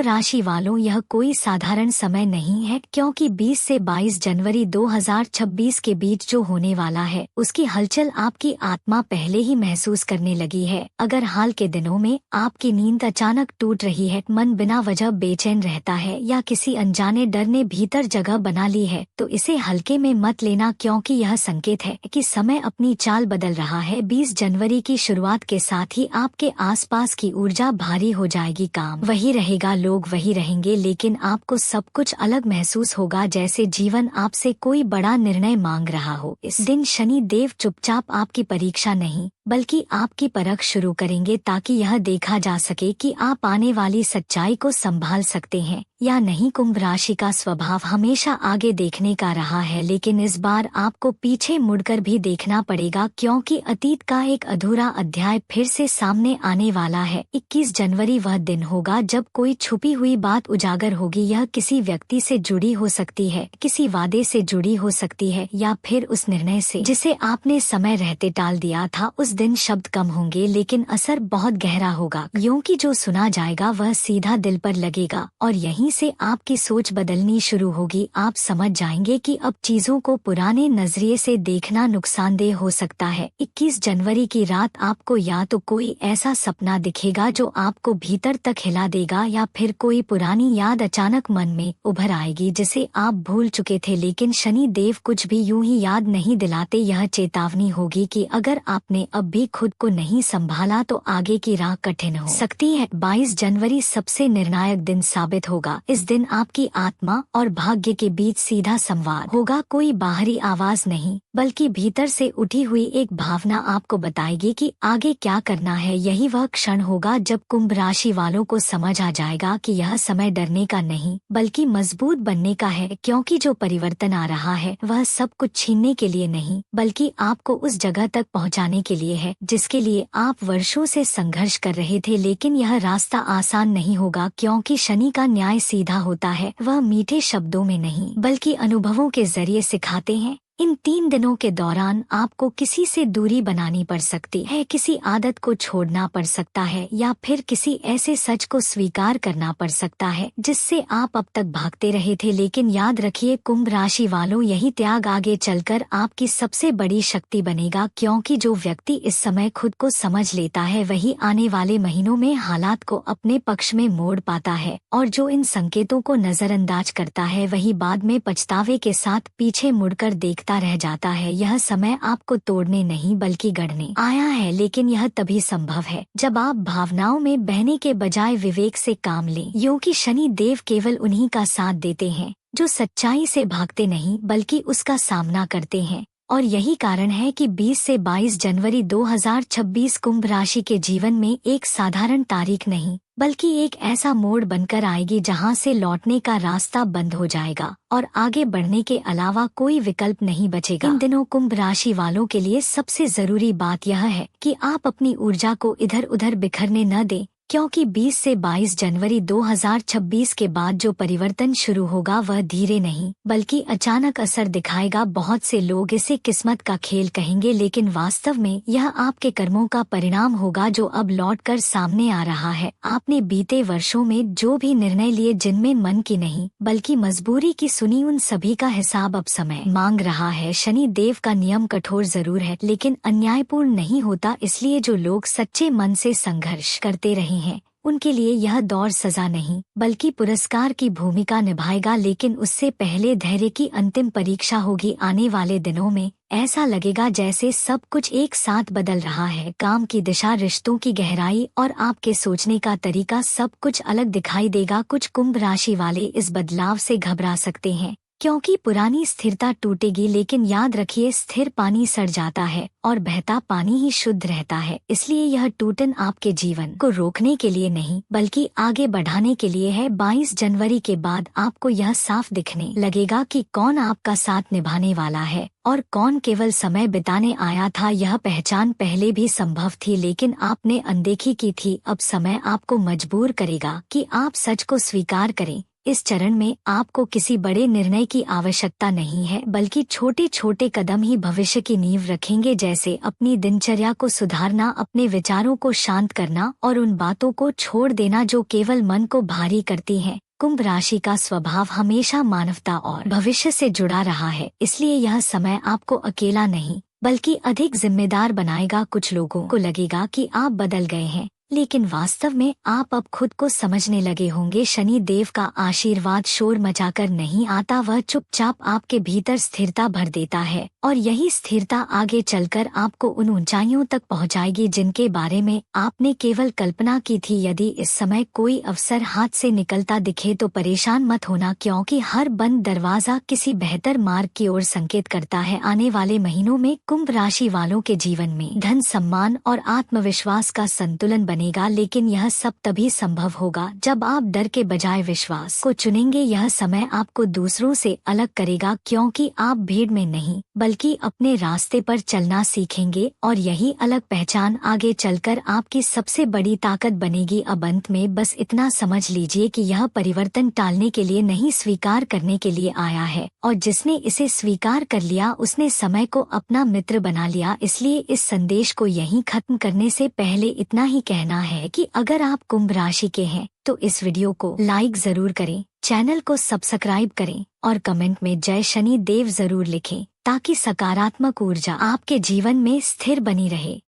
कुंभ राशि वालों, यह कोई साधारण समय नहीं है, क्योंकि 20 से 22 जनवरी 2026 के बीच जो होने वाला है उसकी हलचल आपकी आत्मा पहले ही महसूस करने लगी है। अगर हाल के दिनों में आपकी नींद अचानक टूट रही है, मन बिना वजह बेचैन रहता है या किसी अनजाने डर ने भीतर जगह बना ली है, तो इसे हल्के में मत लेना, क्योंकि यह संकेत है कि समय अपनी चाल बदल रहा है। 20 जनवरी की शुरुआत के साथ ही आपके आसपास की ऊर्जा भारी हो जाएगी। काम वही रहेगा, लोग वही रहेंगे, लेकिन आपको सब कुछ अलग महसूस होगा, जैसे जीवन आपसे कोई बड़ा निर्णय मांग रहा हो। इस दिन शनि देव चुपचाप आपकी परीक्षा नहीं बल्कि आपकी परख शुरू करेंगे, ताकि यह देखा जा सके कि आप आने वाली सच्चाई को संभाल सकते हैं या नहीं। कुंभ राशि का स्वभाव हमेशा आगे देखने का रहा है, लेकिन इस बार आपको पीछे मुड़कर भी देखना पड़ेगा, क्योंकि अतीत का एक अधूरा अध्याय फिर से सामने आने वाला है। 21 जनवरी वह दिन होगा जब कोई छुपी हुई बात उजागर होगी। यह किसी व्यक्ति से जुड़ी हो सकती है, किसी वादे से जुड़ी हो सकती है, या फिर उस निर्णय से जिसे आपने समय रहते टाल दिया था। उस दिन शब्द कम होंगे, लेकिन असर बहुत गहरा होगा, क्योंकि जो सुना जाएगा वह सीधा दिल पर लगेगा और यहीं से आपकी सोच बदलनी शुरू होगी। आप समझ जाएंगे कि अब चीजों को पुराने नजरिए से देखना नुकसानदेह हो सकता है। 21 जनवरी की रात आपको या तो कोई ऐसा सपना दिखेगा जो आपको भीतर तक हिला देगा, या फिर कोई पुरानी याद अचानक मन में उभर आएगी जिसे आप भूल चुके थे। लेकिन शनि देव कुछ भी यूं ही याद नहीं दिलाते। यह चेतावनी होगी कि अगर आपने अब भी खुद को नहीं संभाला तो आगे की राह कठिन हो सकती है। 22 जनवरी सबसे निर्णायक दिन साबित होगा। इस दिन आपकी आत्मा और भाग्य के बीच सीधा संवाद होगा। कोई बाहरी आवाज नहीं, बल्कि भीतर से उठी हुई एक भावना आपको बताएगी कि आगे क्या करना है। यही वह क्षण होगा जब कुंभ राशि वालों को समझ आ जाएगा कि यह समय डरने का नहीं बल्कि मजबूत बनने का है, क्योंकि जो परिवर्तन आ रहा है वह सब कुछ छीनने के लिए नहीं बल्कि आपको उस जगह तक पहुंचाने के लिए है जिसके लिए आप वर्षों से संघर्ष कर रहे थे। लेकिन यह रास्ता आसान नहीं होगा, क्योंकि शनि का न्याय सीधा होता है। वह मीठे शब्दों में नहीं बल्कि अनुभवों के जरिए सिखाते हैं। इन 3 दिनों के दौरान आपको किसी से दूरी बनानी पड़ सकती है, किसी आदत को छोड़ना पड़ सकता है, या फिर किसी ऐसे सच को स्वीकार करना पड़ सकता है जिससे आप अब तक भागते रहे थे। लेकिन याद रखिए कुंभ राशि वालों, यही त्याग आगे चलकर आपकी सबसे बड़ी शक्ति बनेगा, क्योंकि जो व्यक्ति इस समय खुद को समझ लेता है वही आने वाले महीनों में हालात को अपने पक्ष में मोड़ पाता है, और जो इन संकेतों को नजरअंदाज करता है वही बाद में पछतावे के साथ पीछे मुड़कर देखता रह जाता है। यह समय आपको तोड़ने नहीं बल्कि गढ़ने आया है, लेकिन यह तभी संभव है जब आप भावनाओं में बहने के बजाय विवेक से काम लें, क्योंकि शनि देव केवल उन्हीं का साथ देते हैं जो सच्चाई से भागते नहीं बल्कि उसका सामना करते हैं। और यही कारण है कि 20 से 22 जनवरी 2026 कुंभ राशि के जीवन में एक साधारण तारीख नहीं बल्कि एक ऐसा मोड़ बनकर आएगी जहां से लौटने का रास्ता बंद हो जाएगा और आगे बढ़ने के अलावा कोई विकल्प नहीं बचेगा। इन दिनों कुंभ राशि वालों के लिए सबसे जरूरी बात यह है कि आप अपनी ऊर्जा को इधर उधर बिखरने न दें, क्योंकि 20 से 22 जनवरी 2026 के बाद जो परिवर्तन शुरू होगा वह धीरे नहीं बल्कि अचानक असर दिखाएगा। बहुत से लोग इसे किस्मत का खेल कहेंगे, लेकिन वास्तव में यह आपके कर्मों का परिणाम होगा जो अब लौटकर सामने आ रहा है। आपने बीते वर्षों में जो भी निर्णय लिए, जिनमें मन की नहीं बल्कि मजबूरी की सुनी, उन सभी का हिसाब अब समय मांग रहा है। शनि देव का नियम कठोर जरूर है, लेकिन अन्यायपूर्ण नहीं होता। इसलिए जो लोग सच्चे मन से संघर्ष करते रहे हैं उनके लिए यह दौर सजा नहीं बल्कि पुरस्कार की भूमिका निभाएगा। लेकिन उससे पहले धैर्य की अंतिम परीक्षा होगी। आने वाले दिनों में ऐसा लगेगा जैसे सब कुछ एक साथ बदल रहा है। काम की दिशा, रिश्तों की गहराई और आपके सोचने का तरीका, सब कुछ अलग दिखाई देगा। कुछ कुंभ राशि वाले इस बदलाव से घबरा सकते हैं, क्योंकि पुरानी स्थिरता टूटेगी, लेकिन याद रखिए स्थिर पानी सड़ जाता है और बहता पानी ही शुद्ध रहता है। इसलिए यह टूटन आपके जीवन को रोकने के लिए नहीं बल्कि आगे बढ़ाने के लिए है। 22 जनवरी के बाद आपको यह साफ दिखने लगेगा कि कौन आपका साथ निभाने वाला है और कौन केवल समय बिताने आया था। यह पहचान पहले भी संभव थी, लेकिन आपने अनदेखी की थी। अब समय आपको मजबूर करेगा कि आप सच को स्वीकार करें। इस चरण में आपको किसी बड़े निर्णय की आवश्यकता नहीं है, बल्कि छोटे छोटे कदम ही भविष्य की नींव रखेंगे, जैसे अपनी दिनचर्या को सुधारना, अपने विचारों को शांत करना और उन बातों को छोड़ देना जो केवल मन को भारी करती हैं। कुंभ राशि का स्वभाव हमेशा मानवता और भविष्य से जुड़ा रहा है, इसलिए यह समय आपको अकेला नहीं बल्कि अधिक जिम्मेदार बनाएगा। कुछ लोगों को लगेगा कि आप बदल गए हैं, लेकिन वास्तव में आप अब खुद को समझने लगे होंगे। शनि देव का आशीर्वाद शोर मचाकर नहीं आता, वह चुपचाप आपके भीतर स्थिरता भर देता है और यही स्थिरता आगे चलकर आपको उन ऊंचाइयों तक पहुंचाएगी जिनके बारे में आपने केवल कल्पना की थी। यदि इस समय कोई अवसर हाथ से निकलता दिखे तो परेशान मत होना, क्योंकि हर बंद दरवाजा किसी बेहतर मार्ग की ओर संकेत करता है। आने वाले महीनों में कुंभ राशि वालों के जीवन में धन, सम्मान और आत्मविश्वास का संतुलन बनेगा, लेकिन यह सब तभी संभव होगा जब आप डर के बजाय विश्वास को चुनेंगे। यह समय आपको दूसरों से अलग करेगा, क्योंकि आप भीड़ में नहीं बल्कि अपने रास्ते पर चलना सीखेंगे और यही अलग पहचान आगे चलकर आपकी सबसे बड़ी ताकत बनेगी। अब अंत में बस इतना समझ लीजिए कि यह परिवर्तन टालने के लिए नहीं, स्वीकार करने के लिए आया है, और जिसने इसे स्वीकार कर लिया उसने समय को अपना मित्र बना लिया। इसलिए इस संदेश को यहीं खत्म करने से पहले इतना ही कहना है कि अगर आप कुंभ राशि के हैं तो इस वीडियो को लाइक जरूर करें, चैनल को सब्सक्राइब करें और कमेंट में जय शनि देव जरूर लिखें, ताकि सकारात्मक ऊर्जा आपके जीवन में स्थिर बनी रहे।